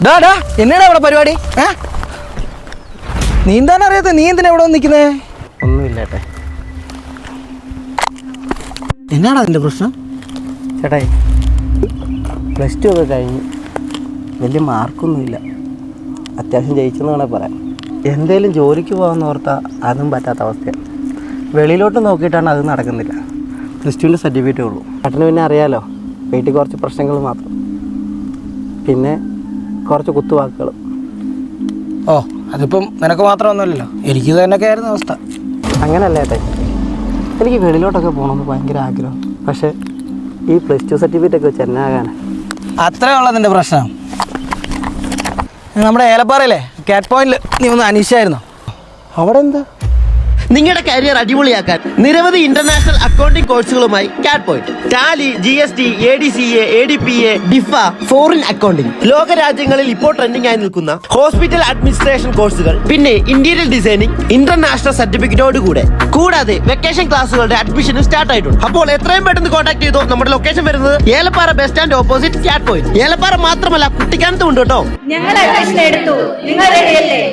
എന്നാടാ അവിടെ പരിപാടി? നീന്താൻ അറിയാത്ത നീ എന്തിനാ ഇവിടെ നിൽക്കുന്നേ? ഒന്നുമില്ലേട്ടെ. എന്നാടാ അതിൻ്റെ പ്രശ്നം? ചേട്ടായി +2 ഒക്കെ കഴിഞ്ഞ് വലിയ മാർക്കൊന്നുമില്ല, അത്യാവശ്യം ജയിച്ചെന്ന് വേണേൽ പറയാം. എന്തേലും ജോലിക്ക് പോകാമെന്ന് ഓർത്താൽ അതും പറ്റാത്ത അവസ്ഥയാണ്. വെളിയിലോട്ട് നോക്കിയിട്ടാണ് അത് നടക്കുന്നില്ല. +2ൻ്റെ സർട്ടിഫിക്കറ്റേ ഉള്ളൂ. ചേട്ടന് പിന്നെ അറിയാലോ, വീട്ടിൽ കുറച്ച് പ്രശ്നങ്ങൾ മാത്രം, പിന്നെ കുറച്ച് കുത്തുവാക്കുകൾ. ഓ, അതിപ്പം നിനക്ക് മാത്രമൊന്നുമല്ലല്ലോ, എനിക്ക് തന്നെയൊക്കെ ആയിരുന്നു അവസ്ഥ. അങ്ങനല്ല ഏട്ടാ, എനിക്ക് വെളിയിലോട്ടൊക്കെ പോകണമെന്ന് ഭയങ്കര ആഗ്രഹം. പക്ഷേ ഈ +2 സർട്ടിഫിക്കറ്റ് ഒക്കെ വെച്ച് എന്നാകാനാണ്? അത്രേ ഉള്ളതിൻ്റെ പ്രശ്നം. നമ്മുടെ ഏലപ്പാറയിലെ കാറ്റ് പോയിന്റിൽ നീ ഒന്ന് അന്വേഷിച്ചായിരുന്നോ? അവിടെ എന്താ? നിങ്ങളുടെ കരിയർ അടിപൊളിയാക്കാൻ നിരവധി ഇന്റർനാഷണൽ അക്കൗണ്ടിംഗ് കോഴ്സുകളുമായി Cat Point. Tally, GST, ADCA, ADPA, ഡിഫ, ഫോറിൻ അക്കൗണ്ടിംഗ്, ലോകരാജ്യങ്ങളിൽ ഇപ്പോൾ ട്രെൻഡിംഗ് ആയി നിൽക്കുന്ന ഹോസ്പിറ്റൽ അഡ്മിനിസ്ട്രേഷൻ കോഴ്സുകൾ, പിന്നെ ഇന്റീരിയർ ഡിസൈനിങ് ഇന്റർനാഷണൽ സർട്ടിഫിക്കറ്റോട് കൂടാതെ വെക്കേഷൻ ക്ലാസുകളുടെ അഡ്മിഷനും സ്റ്റാർട്ട് ആയിട്ടുണ്ട്. അപ്പോൾ എത്രയും പെട്ടെന്ന് കോൺടാക്ട് ചെയ്തോ. നമ്മുടെ ലൊക്കേഷൻ വരുന്നത് ഏലപ്പാറ ബസ് സ്റ്റാൻഡ് ഓപ്പോസിറ്റ് കാറ്റ് പോയിന്റ്. ഏലപ്പാറ മാത്രമല്ല, കുട്ടിക്കാനത്തും ഉണ്ട് കേട്ടോ. ഞങ്ങൾ അഡ്മിഷൻ എടുത്തു, നിങ്ങൾ റെഡിയല്ലേ?